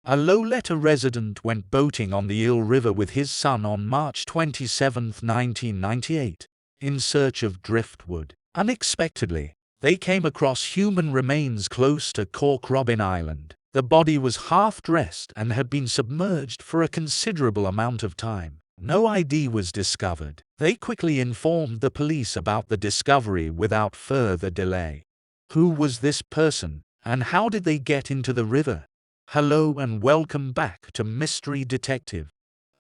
A Loleta resident went boating on the Eel River with his son on March 27, 1998, in search of driftwood. Unexpectedly, they came across human remains close to Cork Robin Island. The body was half-dressed and had been submerged for a considerable amount of time. No ID was discovered. They quickly informed the police about the discovery without further delay. Who was this person, and how did they get into the river? Hello and welcome back to Mystery Detective,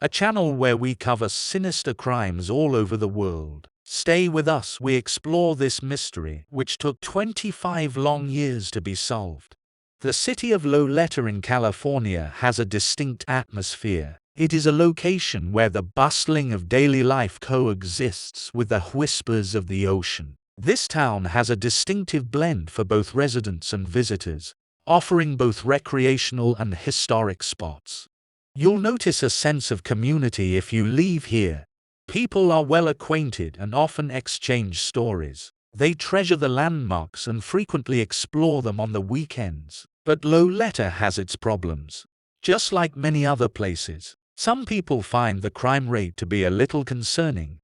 a channel where we cover sinister crimes all over the world. Stay with us, we explore this mystery, which took 25 long years to be solved. The city of Loleta in California has a distinct atmosphere. It is a location where the bustling of daily life coexists with the whispers of the ocean. This town has a distinctive blend for both residents and visitors, offering both recreational and historic spots. You'll notice a sense of community if you leave here. People are well acquainted and often exchange stories. They treasure the landmarks and frequently explore them on the weekends. But Loleta has its problems. Just like many other places, some people find the crime rate to be a little concerning.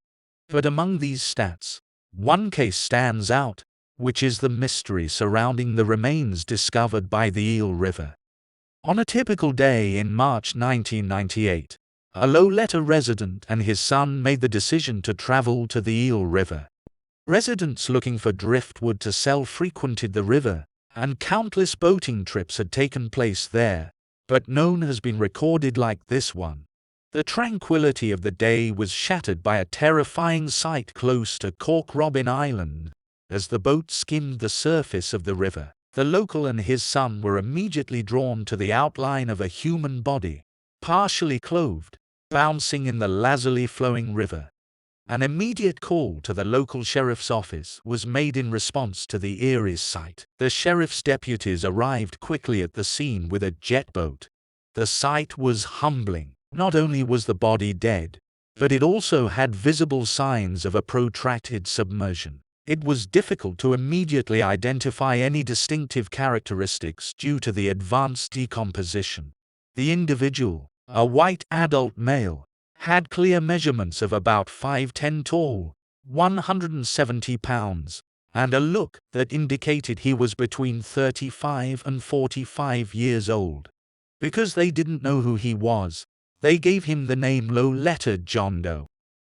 But among these stats, one case stands out, which is the mystery surrounding the remains discovered by the Eel River. On a typical day in March 1998, a Loleta resident and his son made the decision to travel to the Eel River. Residents looking for driftwood to sell frequented the river, and countless boating trips had taken place there, but none has been recorded like this one. The tranquility of the day was shattered by a terrifying sight close to Cork Robin Island. As the boat skimmed the surface of the river, the local and his son were immediately drawn to the outline of a human body, partially clothed, bouncing in the lazily flowing river. An immediate call to the local sheriff's office was made in response to the eerie sight. The sheriff's deputies arrived quickly at the scene with a jet boat. The sight was humbling. Not only was the body dead, but it also had visible signs of a protracted submersion. It was difficult to immediately identify any distinctive characteristics due to the advanced decomposition. The individual, a white adult male, had clear measurements of about 5'10" tall, 170 pounds, and a look that indicated he was between 35 and 45 years old. Because they didn't know who he was, they gave him the name Loleta John Doe.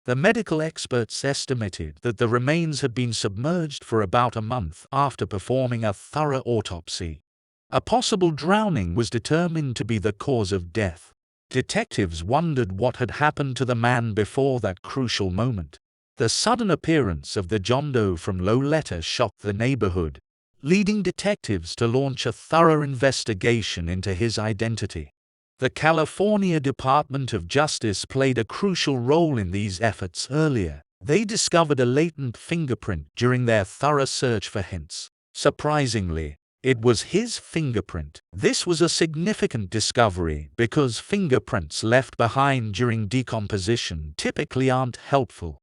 The medical experts estimated that the remains had been submerged for about a month after performing a thorough autopsy. A possible drowning was determined to be the cause of death. Detectives wondered what had happened to the man before that crucial moment. The sudden appearance of the John Doe from Loleta shocked the neighborhood, leading detectives to launch a thorough investigation into his identity. The California Department of Justice played a crucial role in these efforts earlier. They discovered a latent fingerprint during their thorough search for hints. Surprisingly, it was his fingerprint. This was a significant discovery because fingerprints left behind during decomposition typically aren't helpful.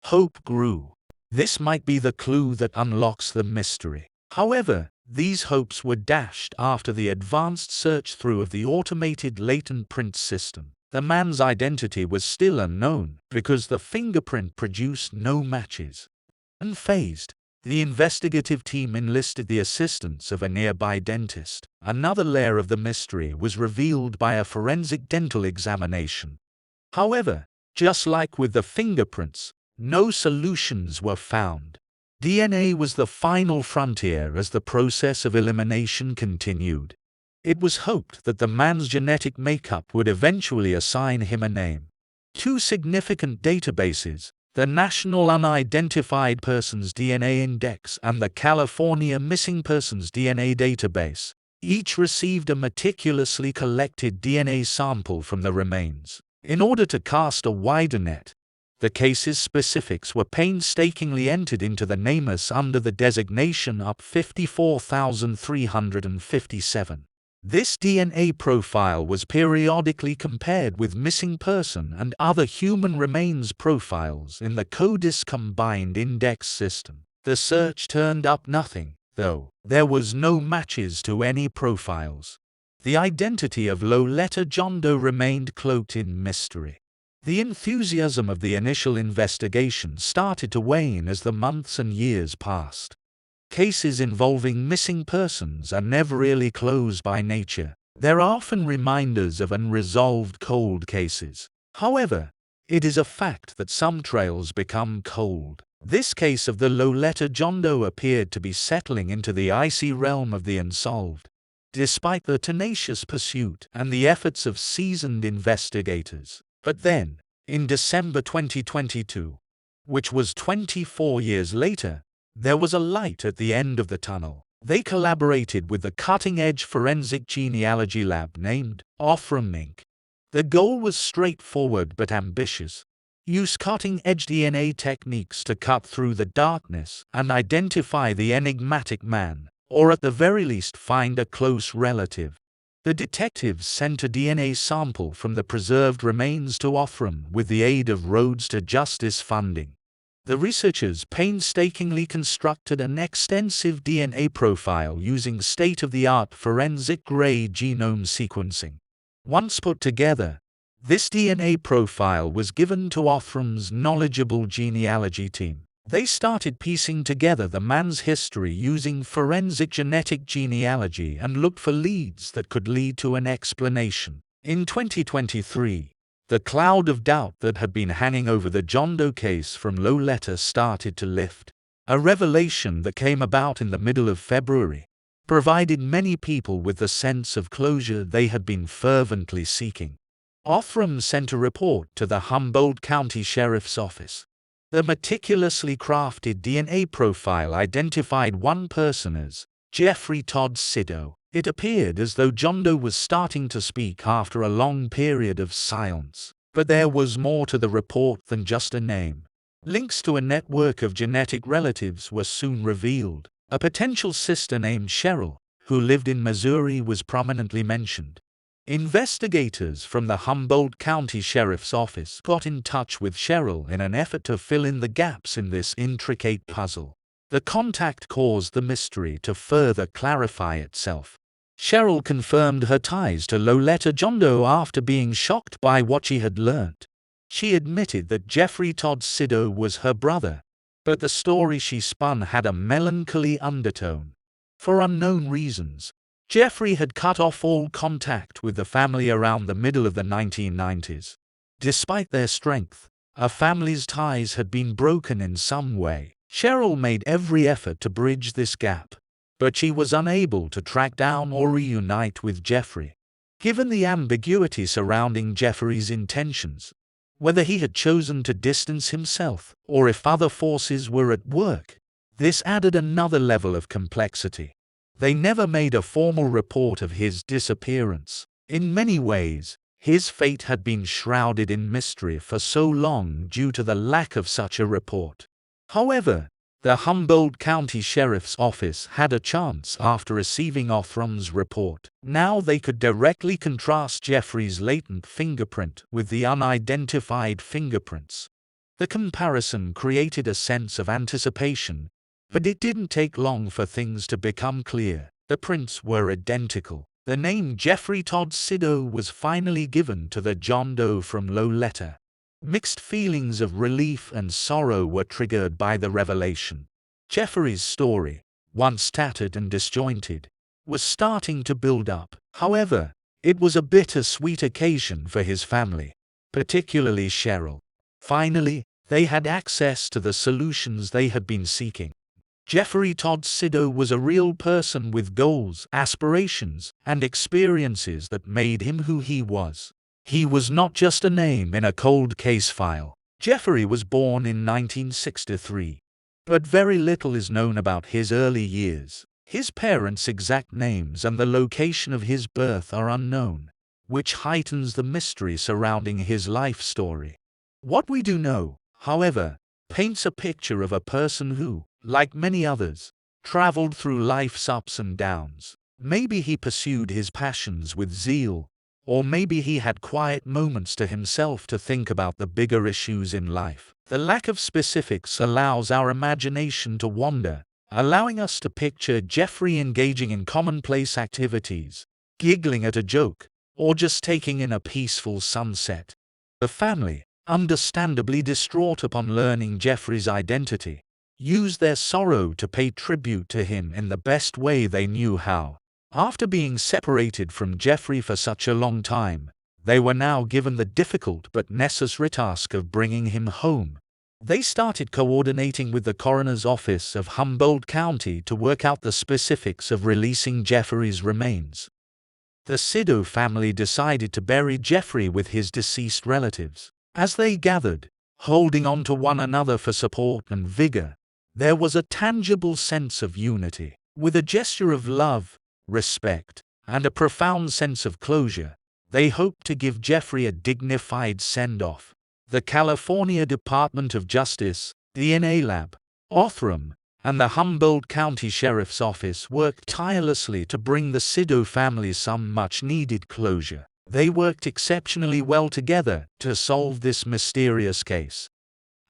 Hope grew. This might be the clue that unlocks the mystery. However, these hopes were dashed after the advanced search-through of the automated latent print system. The man's identity was still unknown because the fingerprint produced no matches. Unfazed, the investigative team enlisted the assistance of a nearby dentist. Another layer of the mystery was revealed by a forensic dental examination. However, just like with the fingerprints, no solutions were found. DNA was the final frontier as the process of elimination continued. It was hoped that the man's genetic makeup would eventually assign him a name. Two significant databases, the National Unidentified Persons DNA Index and the California Missing Persons DNA Database, each received a meticulously collected DNA sample from the remains. In order to cast a wider net, the case's specifics were painstakingly entered into the NamUs under the designation UP 54357. This DNA profile was periodically compared with missing person and other human remains profiles in the CODIS combined index system. The search turned up nothing, though. There was no matches to any profiles. the identity of Loletta John Doe remained cloaked in mystery. The enthusiasm of the initial investigation started to wane as the months and years passed. Cases involving missing persons are never really closed by nature. They're often reminders of unresolved cold cases. However, it is a fact that some trails become cold. This case of the Loletta John Doe appeared to be settling into the icy realm of the unsolved, despite the tenacious pursuit and the efforts of seasoned investigators. But then, in December 2022, which was 24 years later, there was a light at the end of the tunnel. They collaborated with the cutting-edge forensic genealogy lab named Ophram Inc. The goal was straightforward but ambitious. Use cutting-edge DNA techniques to cut through the darkness and identify the enigmatic man, or at the very least find a close relative. The detectives sent a DNA sample from the preserved remains to Ophram with the aid of Roads to Justice funding. The researchers painstakingly constructed an extensive DNA profile using state-of-the-art forensic-grade genome sequencing. Once put together, this DNA profile was given to Ophram's knowledgeable genealogy team. They started piecing together the man's history using forensic genetic genealogy and looked for leads that could lead to an explanation. In 2023, the cloud of doubt that had been hanging over the John Doe case from Loletta started to lift. A revelation that came about in the middle of February provided many people with the sense of closure they had been fervently seeking. Ophram sent a report to the Humboldt County Sheriff's Office. The meticulously crafted DNA profile identified one person as Jeffery Todd Sydow. It appeared as though John Doe was starting to speak after a long period of silence. But there was more to the report than just a name. Links to a network of genetic relatives were soon revealed. A potential sister named Cheryl, who lived in Missouri, was prominently mentioned. Investigators from the Humboldt County Sheriff's Office got in touch with Cheryl in an effort to fill in the gaps in this intricate puzzle. The contact caused the mystery to further clarify itself. Cheryl confirmed her ties to Loletta John Doe after being shocked by what she had learnt. She admitted that Jeffery Todd Sydow was her brother, but the story she spun had a melancholy undertone. For unknown reasons, Jeffrey had cut off all contact with the family around the middle of the 1990s. Despite their strength, a family's ties had been broken in some way. Cheryl made every effort to bridge this gap, but she was unable to track down or reunite with Jeffrey. Given the ambiguity surrounding Jeffrey's intentions, whether he had chosen to distance himself or if other forces were at work, this added another level of complexity. They never made a formal report of his disappearance. In many ways, his fate had been shrouded in mystery for so long due to the lack of such a report. However, the Humboldt County Sheriff's Office had a chance after receiving Ophram's report. Now they could directly contrast Jeffrey's latent fingerprint with the unidentified fingerprints. The comparison created a sense of anticipation, but it didn't take long for things to become clear. The prints were identical. The name Jeffery Todd Sydow was finally given to the John Doe from Loletta. Mixed feelings of relief and sorrow were triggered by the revelation. Jeffrey's story, once tattered and disjointed, was starting to build up. However, it was a bittersweet occasion for his family, particularly Cheryl. Finally, they had access to the solutions they had been seeking. Jeffery Todd Sydow was a real person with goals, aspirations, and experiences that made him who he was. He was not just a name in a cold case file. Jeffery was born in 1963, but very little is known about his early years. His parents' exact names and the location of his birth are unknown, which heightens the mystery surrounding his life story. What we do know, however, paints a picture of a person who, like many others, traveled through life's ups and downs. Maybe he pursued his passions with zeal, or maybe he had quiet moments to himself to think about the bigger issues in life. The lack of specifics allows our imagination to wander, allowing us to picture Jeffrey engaging in commonplace activities, giggling at a joke, or just taking in a peaceful sunset. The family, understandably distraught upon learning Jeffrey's identity, used their sorrow to pay tribute to him in the best way they knew how. After being separated from Jeffrey for such a long time, they were now given the difficult but necessary task of bringing him home. They started coordinating with the coroner's office of Humboldt County to work out the specifics of releasing Jeffrey's remains. The Sydow family decided to bury Jeffrey with his deceased relatives. As they gathered, holding on to one another for support and vigor, there was a tangible sense of unity. With a gesture of love, respect, and a profound sense of closure, they hoped to give Jeffrey a dignified send-off. The California Department of Justice, DNA Lab, Othram, and the Humboldt County Sheriff's Office worked tirelessly to bring the Sydow family some much-needed closure. They worked exceptionally well together to solve this mysterious case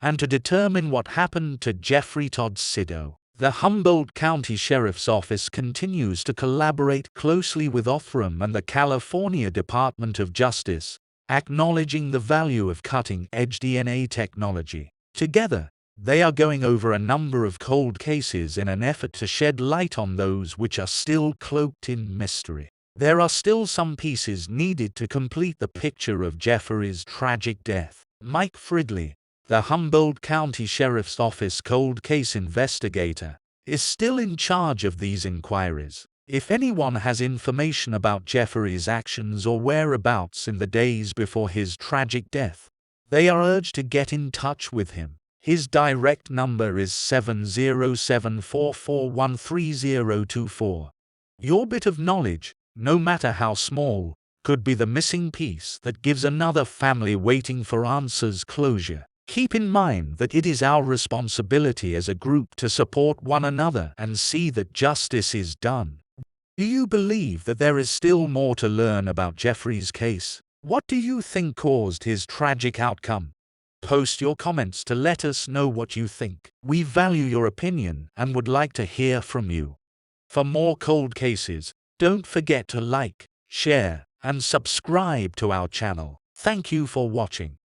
and to determine what happened to Jeffery Todd Sydow. The Humboldt County Sheriff's Office continues to collaborate closely with Othram and the California Department of Justice, acknowledging the value of cutting-edge DNA technology. Together, they are going over a number of cold cases in an effort to shed light on those which are still cloaked in mystery. There are still some pieces needed to complete the picture of Jeffrey's tragic death. Mike Fridley, the Humboldt County Sheriff's Office cold case investigator, is still in charge of these inquiries. If anyone has information about Jeffrey's actions or whereabouts in the days before his tragic death, they are urged to get in touch with him. His direct number is 707-441-3024. Your bit of knowledge, no matter how small, could be the missing piece that gives another family waiting for answers closure. Keep in mind that it is our responsibility as a group to support one another and see that justice is done. Do you believe that there is still more to learn about Jeffrey's case? What do you think caused his tragic outcome? Post your comments to let us know what you think. We value your opinion and would like to hear from you. For more cold cases, don't forget to like, share, and subscribe to our channel. Thank you for watching.